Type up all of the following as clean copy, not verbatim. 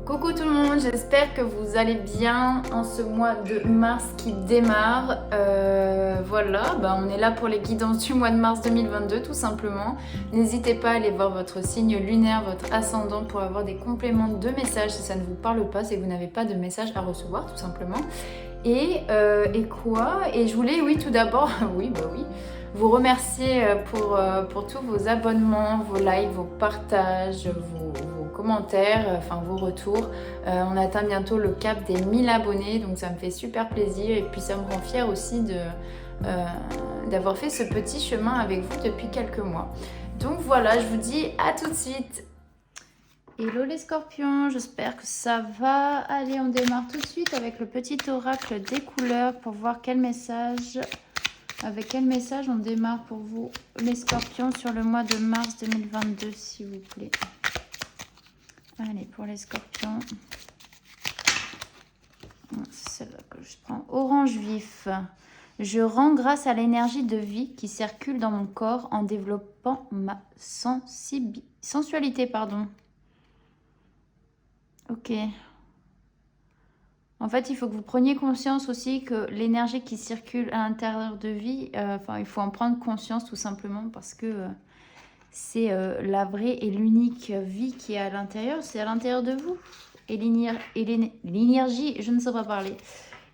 Coucou tout le monde, j'espère que vous allez bien en ce mois de mars qui démarre. Voilà, on est là pour les guidances du mois de mars 2022 tout simplement. N'hésitez pas à aller voir votre signe lunaire, votre ascendant pour avoir des compléments de messages si ça ne vous parle pas, c'est que vous n'avez pas de message à recevoir tout simplement. Et quoi? Et je voulais, oui, tout d'abord, oui, vous remercier pour tous vos abonnements, vos likes, vos partages, vos commentaires, enfin vos retours. On atteint bientôt le cap des 1000 abonnés, donc ça me fait super plaisir et puis ça me rend fière aussi d'avoir fait ce petit chemin avec vous depuis quelques mois. Donc voilà, je vous dis à tout de suite. Hello les scorpions, j'espère que ça va. Allez, on démarre tout de suite avec le petit oracle des couleurs pour voir quel message, avec quel message on démarre pour vous les scorpions sur le mois de mars 2022 s'il vous plaît. Allez, pour les scorpions, c'est celle-là que je prends. Orange vif. Je rends grâce à l'énergie de vie qui circule dans mon corps en développant ma sensualité. Ok. En fait, il faut que vous preniez conscience aussi que l'énergie qui circule à l'intérieur de vie, il faut en prendre conscience tout simplement parce que c'est la vraie et l'unique vie qui est à l'intérieur, c'est à l'intérieur de vous. Et l'énergie, je ne sais pas parler,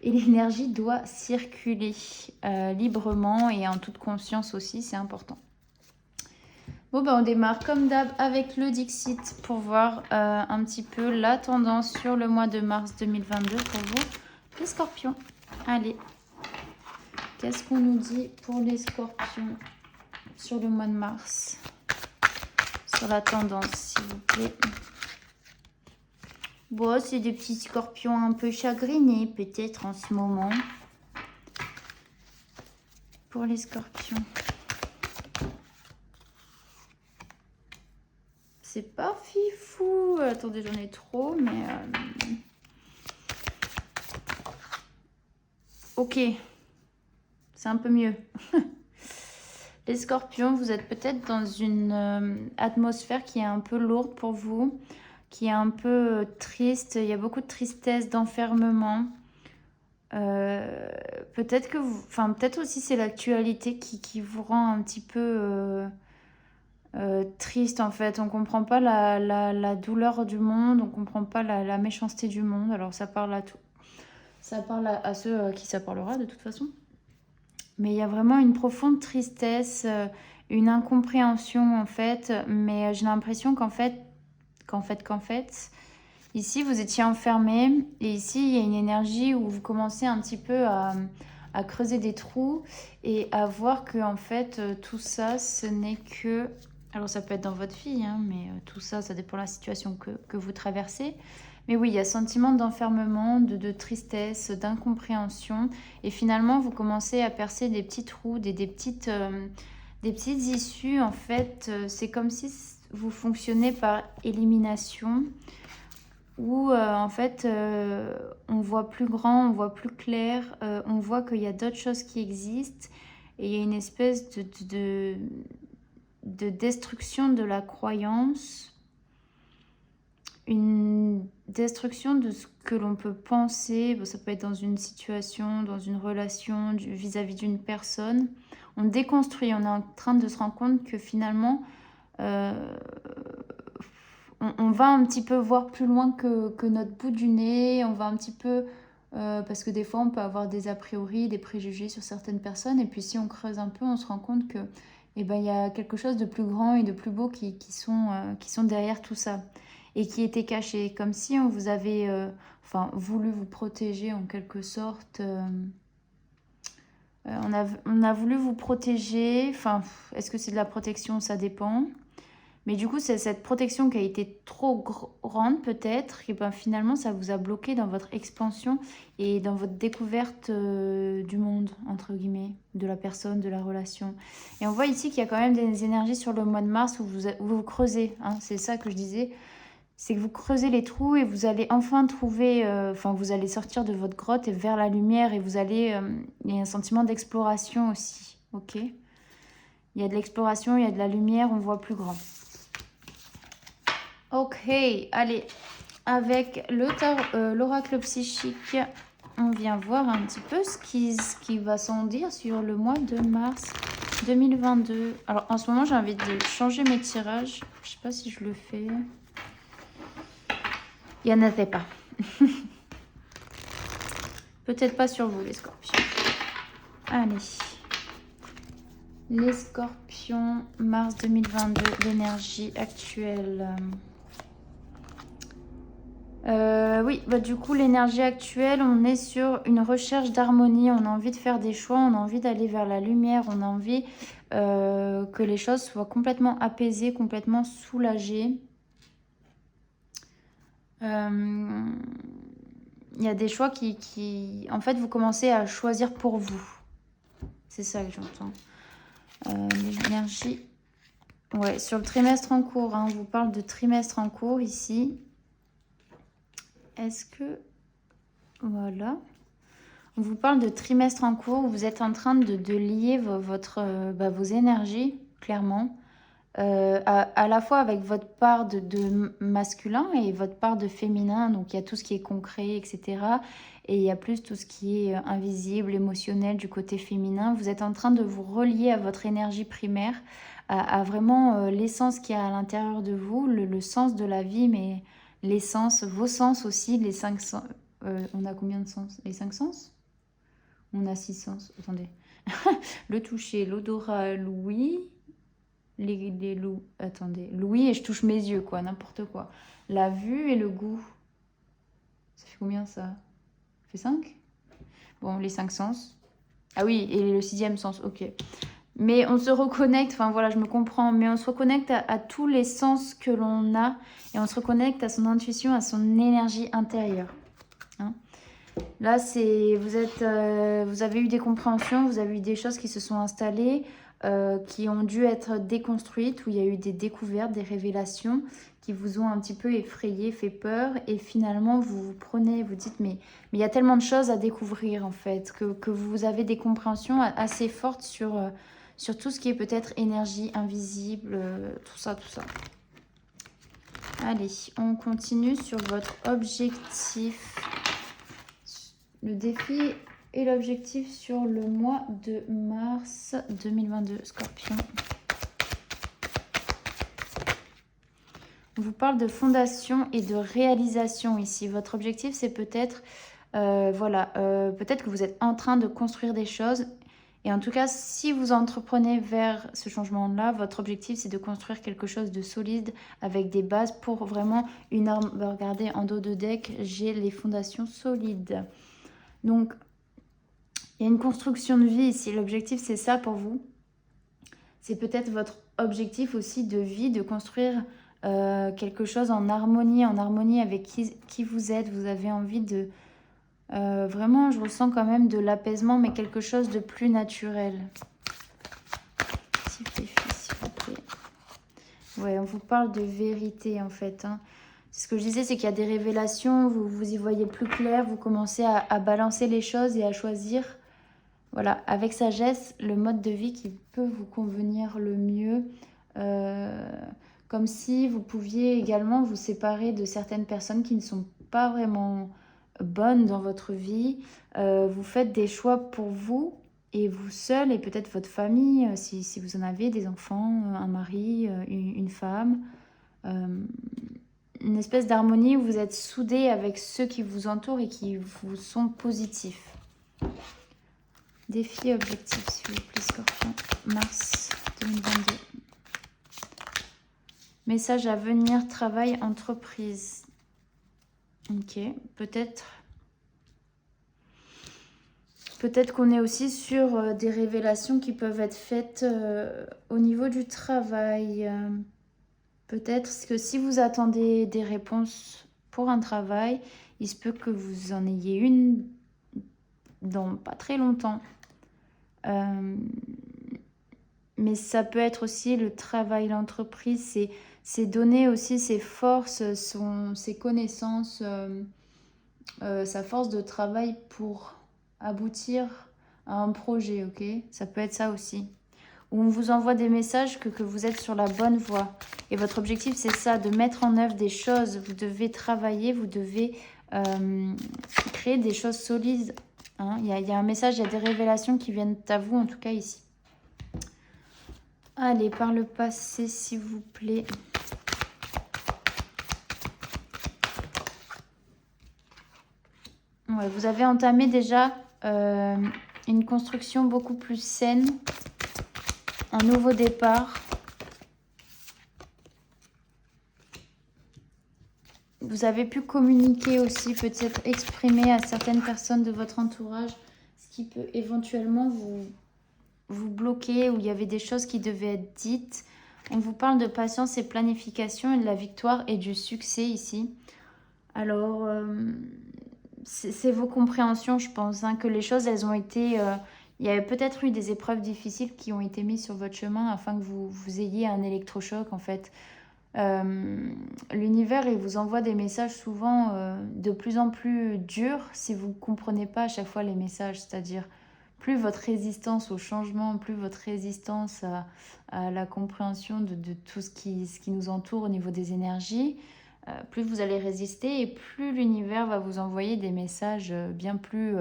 et l'énergie doit circuler librement et en toute conscience aussi, c'est important. Bon, on démarre comme d'hab avec le Dixit pour voir un petit peu la tendance sur le mois de mars 2022 pour vous, les scorpions. Allez, qu'est-ce qu'on nous dit pour les scorpions sur le mois de mars? Sur la tendance, s'il vous plaît. Bon, c'est des petits scorpions un peu chagrinés, peut-être, en ce moment. Pour les scorpions. C'est pas fifou. Attendez, j'en ai trop, mais... Ok. C'est un peu mieux. Les scorpions, vous êtes peut-être dans une atmosphère qui est un peu lourde pour vous, qui est un peu triste. Il y a beaucoup de tristesse, d'enfermement. Peut-être que vous... Enfin, peut-être aussi c'est l'actualité qui vous rend un petit peu... triste en fait, on comprend pas la douleur du monde, on comprend pas la méchanceté du monde, alors ça parle à tout, ça parle à ceux à qui ça parlera de toute façon, mais il y a vraiment une profonde tristesse, une incompréhension en fait, mais j'ai l'impression qu'en fait, ici vous étiez enfermé et ici il y a une énergie où vous commencez un petit peu à creuser des trous et à voir que en fait tout ça ce n'est que... Alors ça peut être dans votre vie, hein, mais tout ça, ça dépend de la situation que vous traversez. Mais oui, il y a sentiment d'enfermement, de tristesse, d'incompréhension. Et finalement, vous commencez à percer des petits trous, des petites issues. En fait, c'est comme si vous fonctionnez par élimination. Où en fait, on voit plus grand, on voit plus clair. On voit qu'il y a d'autres choses qui existent. Et il y a une espèce de destruction de la croyance, une destruction de ce que l'on peut penser. Ça peut être dans une situation, dans une relation, vis-à-vis d'une personne. On déconstruit, on est en train de se rendre compte que finalement, on va un petit peu voir plus loin que notre bout du nez, on va un petit peu... parce que des fois, on peut avoir des a priori, des préjugés sur certaines personnes. Et puis si on creuse un peu, on se rend compte que il y a quelque chose de plus grand et de plus beau qui sont derrière tout ça. Et qui était caché. Comme si on vous avait voulu vous protéger en quelque sorte. On a voulu vous protéger. Est-ce que c'est de la protection? Ça dépend. Mais du coup, c'est cette protection qui a été trop grande peut-être, et finalement, ça vous a bloqué dans votre expansion et dans votre découverte du monde, entre guillemets, de la personne, de la relation. Et on voit ici qu'il y a quand même des énergies sur le mois de mars où vous creusez, hein, c'est ça que je disais, c'est que vous creusez les trous et vous allez enfin trouver, vous allez sortir de votre grotte et vers la lumière et vous allez... il y a un sentiment d'exploration aussi, ok? Il y a de l'exploration, il y a de la lumière, on voit plus grand. Ok, allez, avec l'oracle psychique, on vient voir un petit peu ce qui va s'en dire sur le mois de mars 2022. Alors en ce moment, j'ai envie de changer mes tirages. Je sais pas si je le fais. Il n'y en avait pas. Peut-être pas sur vous, les scorpions. Allez. Les scorpions, mars 2022, l'énergie actuelle. Oui, bah du coup, l'énergie actuelle, on est sur une recherche d'harmonie. On a envie de faire des choix, on a envie d'aller vers la lumière, on a envie que les choses soient complètement apaisées, complètement soulagées. Il y a des choix qui... En fait, vous commencez à choisir pour vous. C'est ça que j'entends. L'énergie... Ouais, sur le trimestre en cours, hein, on vous parle de trimestre en cours ici. Est-ce que... Voilà. On vous parle de trimestre en cours où vous êtes en train de lier vos énergies, clairement. À la fois avec votre part de masculin et votre part de féminin. Donc, il y a tout ce qui est concret, etc. Et il y a plus tout ce qui est invisible, émotionnel du côté féminin. Vous êtes en train de vous relier à votre énergie primaire, à vraiment l'essence qu'il y a à l'intérieur de vous, le sens de la vie, mais l'essence, vos sens aussi, les 5 sens. On a combien de sens? Les 5 sens? On a 6 sens. Attendez. Le toucher, l'odorat, l'ouïe. Les loups. Attendez. L'ouïe et je touche mes yeux, quoi. N'importe quoi. La vue et le goût. Ça fait combien, ça? Ça fait 5? Bon, les 5 sens. Ah oui, et le 6e sens. Ok. Mais on se reconnecte, enfin voilà, je me comprends, mais on se reconnecte à tous les sens que l'on a et on se reconnecte à son intuition, à son énergie intérieure. Hein. Là, vous avez eu des compréhensions, vous avez eu des choses qui se sont installées, qui ont dû être déconstruites, où il y a eu des découvertes, des révélations qui vous ont un petit peu effrayé, fait peur. Et finalement, vous vous prenez, vous dites, mais il y a tellement de choses à découvrir en fait, que vous avez des compréhensions assez fortes sur tout ce qui est peut-être énergie invisible, tout ça, tout ça. Allez, on continue sur votre objectif. Le défi et l'objectif sur le mois de mars 2022, Scorpion. On vous parle de fondation et de réalisation ici. Votre objectif, c'est peut-être, peut-être que vous êtes en train de construire des choses. Et en tout cas, si vous entreprenez vers ce changement-là, votre objectif, c'est de construire quelque chose de solide avec des bases pour vraiment une arme. Regardez, en dos de deck, j'ai les fondations solides. Donc, il y a une construction de vie ici. L'objectif, c'est ça pour vous. C'est peut-être votre objectif aussi de vie, de construire quelque chose en harmonie avec qui vous êtes. Vous avez envie de... vraiment, je ressens quand même de l'apaisement, mais quelque chose de plus naturel. S'il vous plaît. Ouais, on vous parle de vérité en fait. Hein. Ce que je disais, c'est qu'il y a des révélations, vous y voyez plus clair, vous commencez à balancer les choses et à choisir, voilà, avec sagesse, le mode de vie qui peut vous convenir le mieux. Comme si vous pouviez également vous séparer de certaines personnes qui ne sont pas vraiment bonnes dans votre vie. Vous faites des choix pour vous et vous seul et peut-être votre famille, si vous en avez, des enfants, un mari, une femme. Une espèce d'harmonie où vous êtes soudés avec ceux qui vous entourent et qui vous sont positifs. Défi objectif, s'il vous plaît, Scorpion. Mars 2022. Message à venir, travail, entreprise. Ok, peut-être qu'on est aussi sur des révélations qui peuvent être faites au niveau du travail. Peut-être que si vous attendez des réponses pour un travail, il se peut que vous en ayez une dans pas très longtemps. Mais ça peut être aussi le travail, l'entreprise, c'est donner aussi ses forces, ses connaissances, sa force de travail pour aboutir à un projet, ok? Ça peut être ça aussi. où on vous envoie des messages que vous êtes sur la bonne voie. Et votre objectif, c'est ça, de mettre en œuvre des choses. Vous devez travailler, vous devez créer des choses solides. Hein. Il y a un message, il y a des révélations qui viennent à vous, en tout cas ici. Allez, par le passé, s'il vous plaît. Ouais, vous avez entamé déjà une construction beaucoup plus saine, un nouveau départ. Vous avez pu communiquer aussi, peut-être exprimer à certaines personnes de votre entourage ce qui peut éventuellement vous bloquer, ou il y avait des choses qui devaient être dites. On vous parle de patience et planification et de la victoire et du succès ici. Alors, c'est vos compréhensions, je pense, hein, que les choses, elles ont été... il y avait peut-être eu des épreuves difficiles qui ont été mises sur votre chemin afin que vous ayez un électrochoc, en fait. L'univers, il vous envoie des messages souvent de plus en plus durs si vous ne comprenez pas à chaque fois les messages. C'est-à-dire, plus votre résistance au changement, plus votre résistance à la compréhension de tout ce qui nous entoure au niveau des énergies, plus vous allez résister et plus l'univers va vous envoyer des messages bien plus,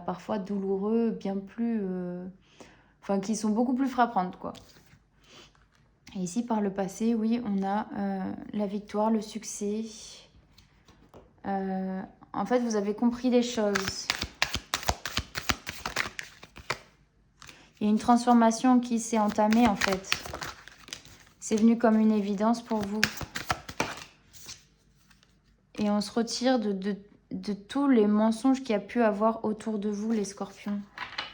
parfois douloureux, bien plus... Enfin, qui sont beaucoup plus frappantes, quoi. Et ici, par le passé, oui, on a la victoire, le succès. En fait, vous avez compris les choses. Il y a une transformation qui s'est entamée, en fait. C'est venu comme une évidence pour vous. Et on se retire de tous les mensonges qu'il y a pu avoir autour de vous, les scorpions.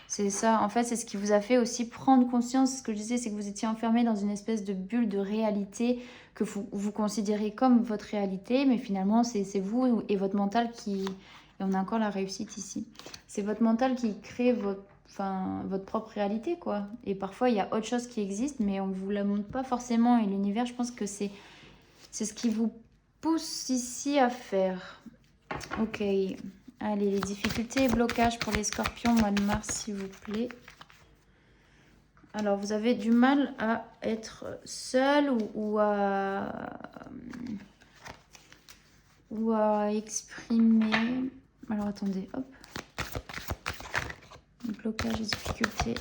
C'est ça, en fait, c'est ce qui vous a fait aussi prendre conscience. Ce que je disais, c'est que vous étiez enfermé dans une espèce de bulle de réalité que vous considérez comme votre réalité, mais finalement, c'est vous et votre mental qui... Et on a encore la réussite ici. C'est votre mental qui crée votre propre réalité, quoi. Et parfois, il y a autre chose qui existe, mais on ne vous la montre pas forcément. Et l'univers, je pense que c'est ce qui vous pousse ici à faire. Ok. Allez, les difficultés et blocages pour les scorpions, mois de mars, s'il vous plaît. Alors, vous avez du mal à être seul ou à exprimer... Alors, attendez, hop. Blocage et difficultés.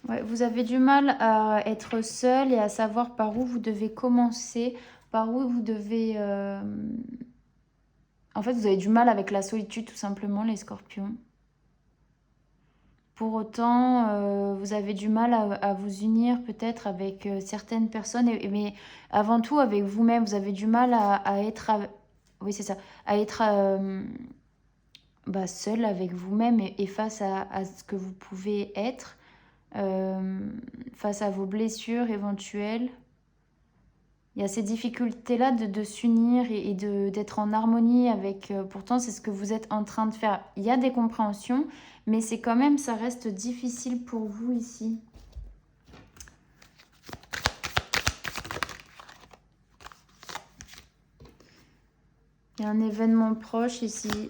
Ouais, vous avez du mal à être seul et à savoir par où vous devez commencer, par où vous devez... En fait, vous avez du mal avec la solitude, tout simplement, les scorpions. Pour autant, vous avez du mal à vous unir peut-être avec certaines personnes, mais avant tout avec vous-même. Vous avez du mal à être... Oui, c'est ça. À être seul avec vous-même et face à ce que vous pouvez être, face à vos blessures éventuelles. Il y a ces difficultés-là de s'unir et d'être en harmonie avec... pourtant, c'est ce que vous êtes en train de faire. Il y a des compréhensions, mais c'est quand même, ça reste difficile pour vous ici. Il y a un événement proche ici.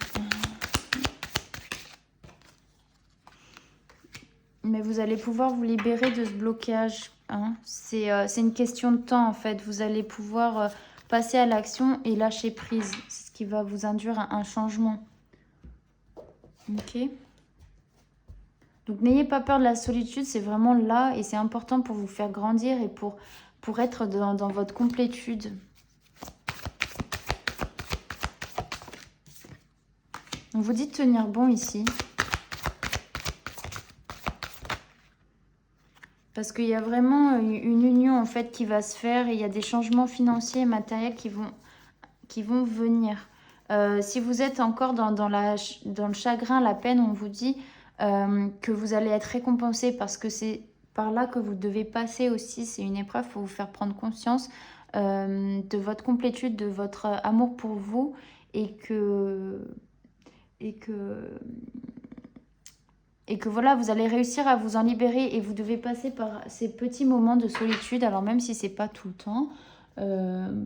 Mais vous allez pouvoir vous libérer de ce blocage. Hein. C'est une question de temps, en fait. Vous allez pouvoir passer à l'action et lâcher prise. C'est ce qui va vous induire un changement. Ok. Donc, n'ayez pas peur de la solitude. C'est vraiment là et c'est important pour vous faire grandir et pour être dans votre complétude. On vous dit de tenir bon ici. Parce qu'il y a vraiment une union en fait qui va se faire et il y a des changements financiers et matériels qui vont venir. Si vous êtes encore dans le chagrin, la peine, on vous dit que vous allez être récompensé parce que c'est par là que vous devez passer aussi. C'est une épreuve pour vous faire prendre conscience de votre complétude, de votre amour pour vous et que voilà, vous allez réussir à vous en libérer et vous devez passer par ces petits moments de solitude. Alors même si c'est pas tout le temps,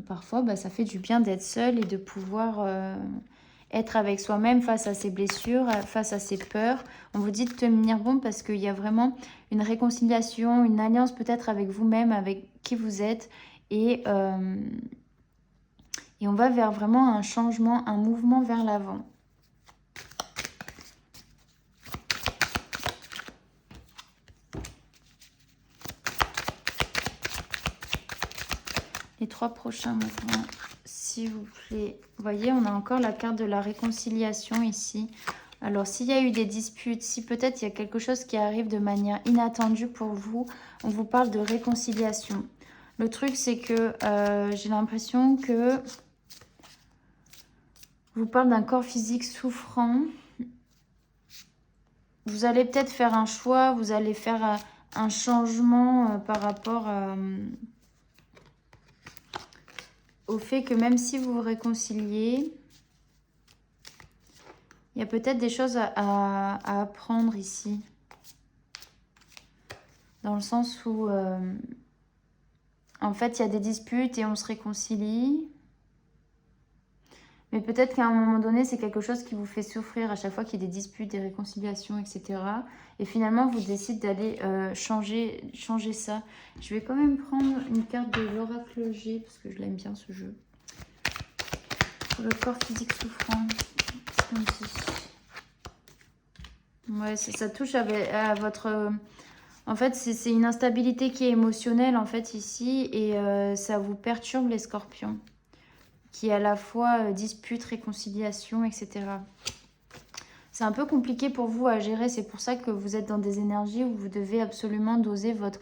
parfois ça fait du bien d'être seul et de pouvoir être avec soi-même face à ses blessures, face à ses peurs. On vous dit de tenir bon parce qu'il y a vraiment une réconciliation, une alliance peut-être avec vous-même, avec qui vous êtes. Et on va vers vraiment un changement, un mouvement vers l'avant. Les 3 prochains mouvements, s'il vous plaît. Vous voyez, on a encore la carte de la réconciliation ici. Alors, s'il y a eu des disputes, si peut-être il y a quelque chose qui arrive de manière inattendue pour vous, on vous parle de réconciliation. Le truc, c'est que j'ai l'impression que vous parle d'un corps physique souffrant. Vous allez peut-être faire un choix, vous allez faire un changement par rapport au fait que même si vous vous réconciliez, il y a peut-être des choses à apprendre ici. Dans le sens où, en fait, il y a des disputes et on se réconcilie. Mais peut-être qu'à un moment donné, c'est quelque chose qui vous fait souffrir à chaque fois qu'il y a des disputes, des réconciliations, etc. Et finalement, vous décidez d'aller changer ça. Je vais quand même prendre une carte de l'oracle G, parce que je l'aime bien ce jeu. Pour le corps physique souffrant. Ouais, ça touche à votre... En fait, c'est une instabilité qui est émotionnelle, en fait, ici. Et ça vous perturbe, les scorpions. Qui est à la fois dispute, réconciliation, etc. C'est un peu compliqué pour vous à gérer. C'est pour ça que vous êtes dans des énergies où vous devez absolument doser votre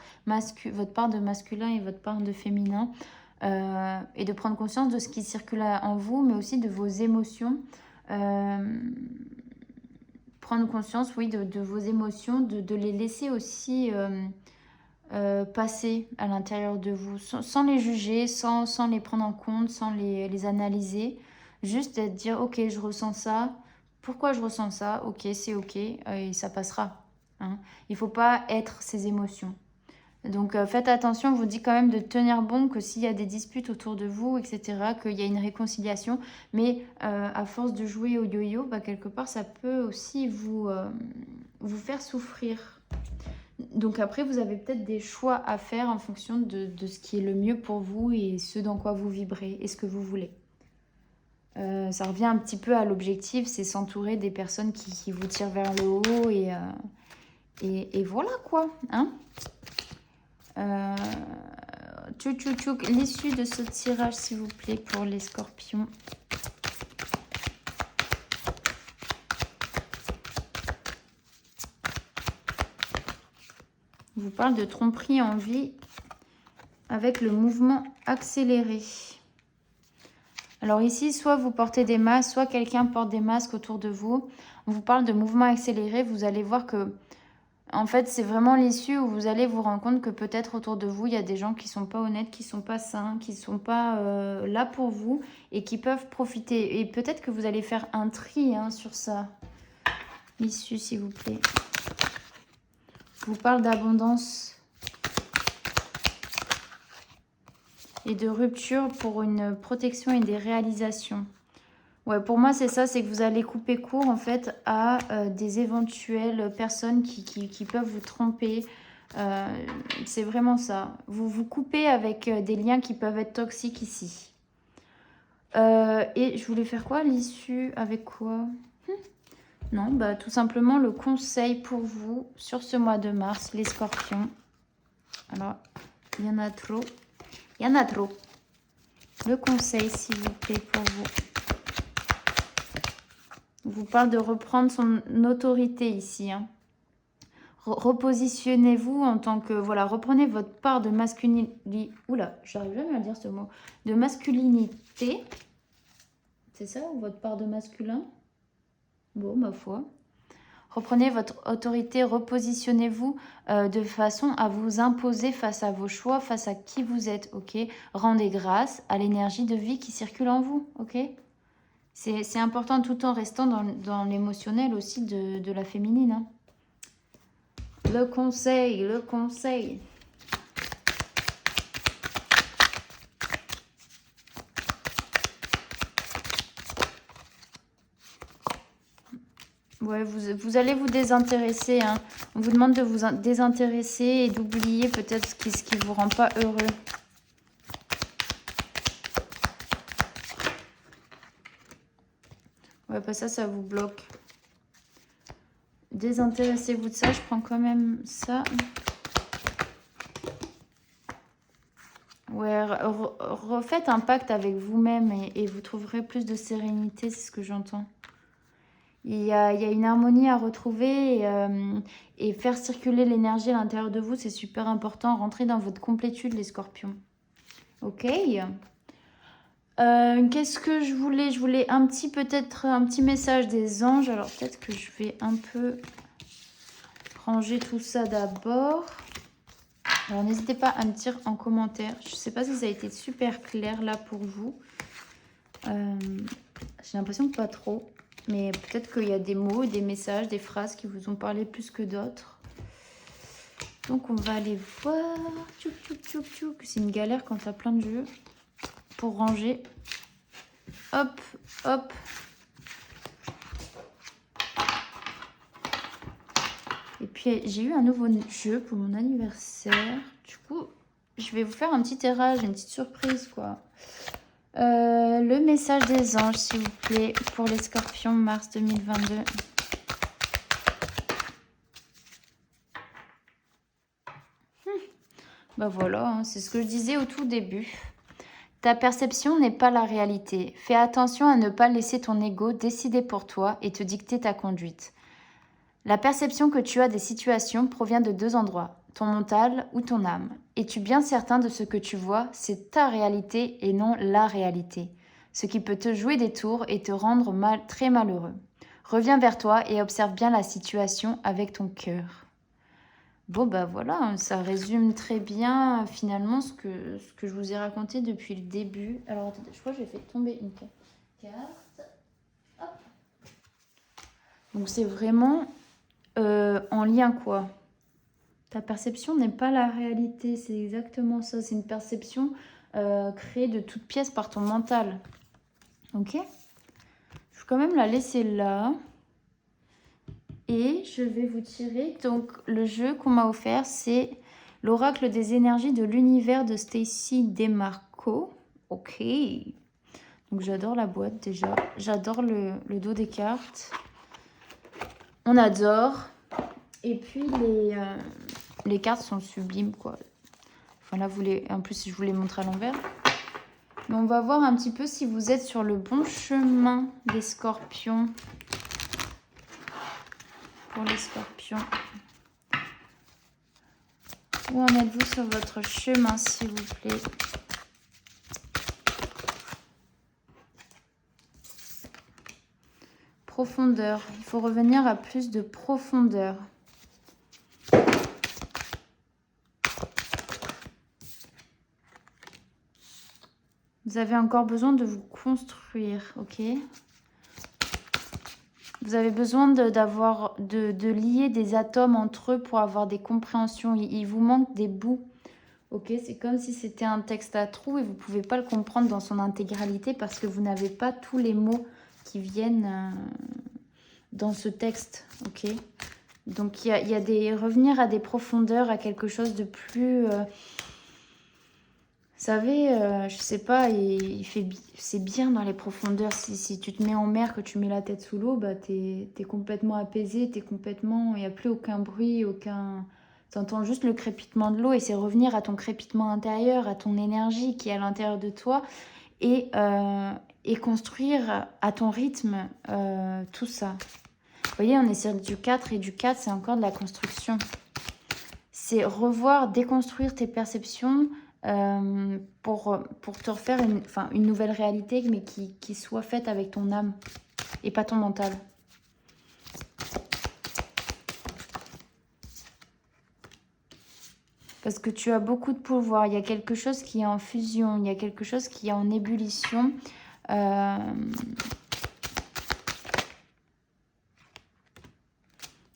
part de masculin et votre part de féminin. Et de prendre conscience de ce qui circule en vous, mais aussi de vos émotions. Prendre conscience, oui, de vos émotions, de les laisser aussi... passer à l'intérieur de vous, sans les juger, sans les prendre en compte, sans les analyser. Juste dire, ok, je ressens ça. Pourquoi je ressens ça? Ok, c'est ok, et ça passera. Hein. Il ne faut pas être ces émotions. Donc faites attention, on vous dit quand même de tenir bon, que s'il y a des disputes autour de vous, etc., qu'il y a une réconciliation. Mais à force de jouer au yo-yo, bah, quelque part, ça peut aussi vous faire souffrir. Donc après, vous avez peut-être des choix à faire en fonction de ce qui est le mieux pour vous et ce dans quoi vous vibrez et ce que vous voulez. Ça revient un petit peu à l'objectif, c'est s'entourer des personnes qui vous tirent vers le haut et voilà quoi. Hein, l'issue de ce tirage, s'il vous plaît, pour les scorpions. On vous parle de tromperie en vie avec le mouvement accéléré. Alors ici, soit vous portez des masques, soit quelqu'un porte des masques autour de vous. On vous parle de mouvement accéléré. Vous allez voir que, en fait, c'est vraiment l'issue où vous allez vous rendre compte que peut-être autour de vous, il y a des gens qui ne sont pas honnêtes, qui ne sont pas sains, qui ne sont pas là pour vous et qui peuvent profiter. Et peut-être que vous allez faire un tri sur ça. L'issue, s'il vous plaît. Je vous parle d'abondance et de rupture pour une protection et des réalisations. Ouais, pour moi, c'est ça, c'est que vous allez couper court, en fait, à des éventuelles personnes qui peuvent vous tromper. C'est vraiment ça. Vous vous coupez avec des liens qui peuvent être toxiques ici. Et je voulais faire quoi? L'issue avec quoi? Non, bah tout simplement le conseil pour vous sur ce mois de mars, les scorpions. Alors, il y en a trop. Il y en a trop. Le conseil, s'il vous plaît, pour vous. On vous parle de reprendre son autorité ici. Hein. Repositionnez-vous en tant que... Voilà, reprenez votre part de masculinité. Oula, j'arrive jamais à dire ce mot. De masculinité. C'est ça, ou votre part de masculin? Bon, ma foi. Reprenez votre autorité, repositionnez-vous de façon à vous imposer face à vos choix, face à qui vous êtes, ok? Rendez grâce à l'énergie de vie qui circule en vous, ok? C'est important tout en restant dans l'émotionnel aussi de la féminine. Hein. Le conseil, le conseil. Ouais, vous allez vous désintéresser, hein. On vous demande de vous désintéresser et d'oublier peut-être ce qui vous rend pas heureux. Ouais, pas ça, ça vous bloque. Désintéressez-vous de ça, je prends quand même ça. Ouais, refaites un pacte avec vous-même et vous trouverez plus de sérénité, c'est ce que j'entends. Il y a une harmonie à retrouver et faire circuler l'énergie à l'intérieur de vous, c'est super important. Rentrez dans votre complétude, les scorpions. Ok. Qu'est-ce que je voulais? Je voulais peut-être un petit message des anges. Alors peut-être que je vais un peu ranger tout ça d'abord. Alors n'hésitez pas à me dire en commentaire. Je ne sais pas si ça a été super clair là pour vous. J'ai l'impression que pas trop. Mais peut-être qu'il y a des mots, des messages, des phrases qui vous ont parlé plus que d'autres. Donc on va aller voir. Tchouk, tchouk, tchouk, tchouk. C'est une galère quand tu as plein de jeux pour ranger. Hop, hop. Et puis j'ai eu un nouveau jeu pour mon anniversaire. Du coup, je vais vous faire un petit tirage, une petite surprise quoi. Le message des anges, s'il vous plaît, pour les scorpions, mars 2022. Bah voilà, hein, c'est ce que je disais au tout début. Ta perception n'est pas la réalité. Fais attention à ne pas laisser ton ego décider pour toi et te dicter ta conduite. La perception que tu as des situations provient de deux endroits, ton mental ou ton âme. Es-tu bien certain de ce que tu vois? C'est ta réalité et non la réalité. Ce qui peut te jouer des tours et te rendre très malheureux. Reviens vers toi et observe bien la situation avec ton cœur. Bon bah voilà, ça résume très bien finalement ce que je vous ai raconté depuis le début. Alors attendez, je crois que j'ai fait tomber une carte. Hop. Donc c'est vraiment en lien quoi. Ta perception n'est pas la réalité, c'est exactement ça. C'est une perception créée de toutes pièces par ton mental. Ok? Je vais quand même la laisser là. Et je vais vous tirer. Donc le jeu qu'on m'a offert, c'est l'oracle des énergies de l'univers de Stacy DeMarco. Ok. Donc j'adore la boîte déjà. J'adore le dos des cartes. On adore. Et puis les cartes sont sublimes quoi. Enfin là, en plus, je vous les montre à l'envers. Mais on va voir un petit peu si vous êtes sur le bon chemin des scorpions. Pour les scorpions. Où en êtes-vous sur votre chemin, s'il vous plaît? Profondeur. Il faut revenir à plus de profondeur. Vous avez encore besoin de vous construire, ok? Vous avez besoin de lier des atomes entre eux pour avoir des compréhensions. Il vous manque des bouts, ok? C'est comme si c'était un texte à trous et vous ne pouvez pas le comprendre dans son intégralité parce que vous n'avez pas tous les mots qui viennent dans ce texte, ok? Donc il y a des revenir à des profondeurs, à quelque chose de plus... Vous savez, je sais pas, c'est bien dans les profondeurs. Si tu te mets en mer, que tu mets la tête sous l'eau, bah t'es complètement apaisé, il n'y a plus aucun bruit, t'entends juste le crépitement de l'eau et c'est revenir à ton crépitement intérieur, à ton énergie qui est à l'intérieur de toi et construire à ton rythme tout ça. Vous voyez, on est sur du 4 et du 4, c'est encore de la construction. C'est revoir, déconstruire tes perceptions, pour te refaire une nouvelle réalité, mais qui soit faite avec ton âme et pas ton mental. Parce que tu as beaucoup de pouvoir. Il y a quelque chose qui est en fusion, il y a quelque chose qui est en ébullition.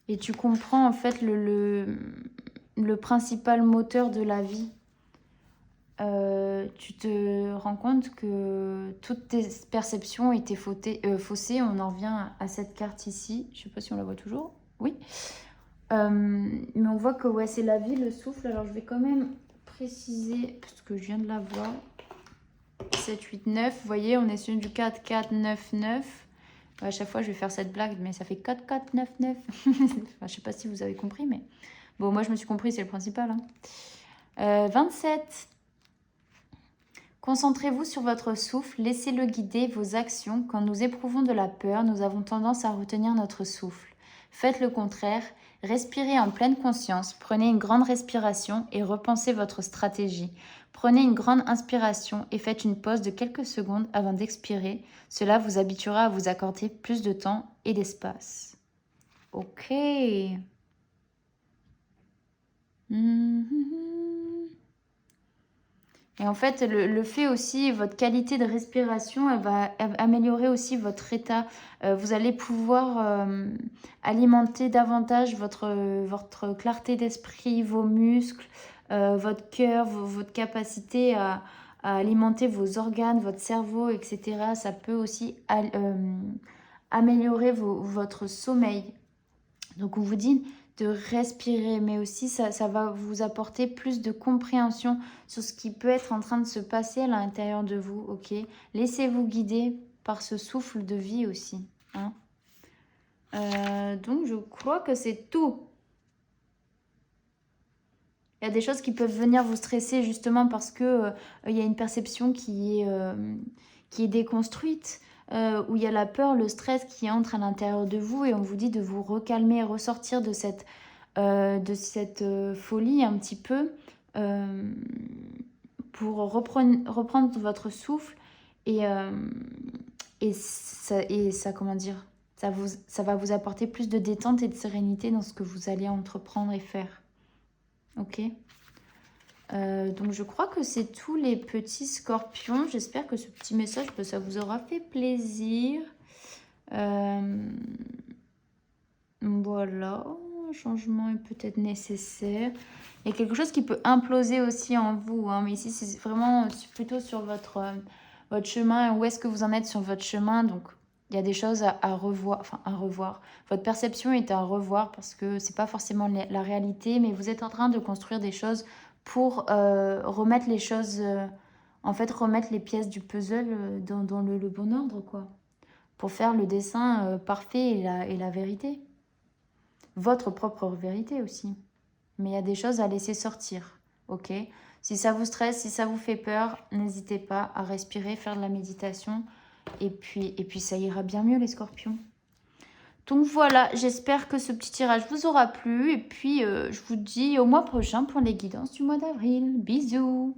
Et tu comprends en fait le principal moteur de la vie. tu te rends compte que toutes tes perceptions étaient faussées. On en revient à cette carte ici. Je sais pas si on la voit toujours. Oui. Mais on voit que ouais, c'est la vie, le souffle. Alors je vais quand même préciser, parce que je viens de la voir. 7, 8, 9. Vous voyez, on est sur du 4, 4, 9, 9. À chaque fois, je vais faire cette blague, mais ça fait 4, 4, 9, 9. Enfin, je sais pas si vous avez compris, mais bon, moi je me suis compris, c'est le principal. Hein. 27. Concentrez-vous sur votre souffle, laissez-le guider vos actions. Quand nous éprouvons de la peur, nous avons tendance à retenir notre souffle. Faites le contraire, respirez en pleine conscience, prenez une grande respiration et repensez votre stratégie. Prenez une grande inspiration et faites une pause de quelques secondes avant d'expirer. Cela vous habituera à vous accorder plus de temps et d'espace. Ok. Et en fait, le fait aussi, votre qualité de respiration, elle va améliorer aussi votre état. Vous allez pouvoir alimenter davantage votre clarté d'esprit, vos muscles, votre cœur, votre capacité à alimenter vos organes, votre cerveau, etc. Ça peut aussi améliorer votre sommeil. Donc on vous dit de respirer, mais aussi ça va vous apporter plus de compréhension sur ce qui peut être en train de se passer à l'intérieur de vous, ok? Laissez-vous guider par ce souffle de vie aussi. Hein. Donc je crois que c'est tout. Il y a des choses qui peuvent venir vous stresser justement parce que il y a une perception qui est déconstruite. Où il y a la peur, le stress qui entre à l'intérieur de vous et on vous dit de vous recalmer et ressortir de cette folie un petit peu pour reprendre votre souffle et ça comment dire, ça va vous apporter plus de détente et de sérénité dans ce que vous allez entreprendre et faire. Ok. Donc je crois que c'est tous les petits scorpions. J'espère que ce petit message, ça vous aura fait plaisir. Voilà, un changement est peut-être nécessaire. Il y a quelque chose qui peut imploser aussi en vous. Hein, mais ici, c'est vraiment plutôt sur votre chemin. Où est-ce que vous en êtes sur votre chemin? Donc, il y a des choses à revoir. Enfin, à revoir. Votre perception est à revoir parce que c'est pas forcément la réalité. Mais vous êtes en train de construire des choses pour remettre les choses, en fait, remettre les pièces du puzzle dans le bon ordre, quoi. Pour faire le dessin parfait et la vérité. Votre propre vérité aussi. Mais il y a des choses à laisser sortir, ok? Si ça vous stresse, si ça vous fait peur, n'hésitez pas à respirer, faire de la méditation. Et puis ça ira bien mieux, les scorpions. Donc voilà, j'espère que ce petit tirage vous aura plu. Et puis, je vous dis au mois prochain pour les guidances du mois d'avril. Bisous!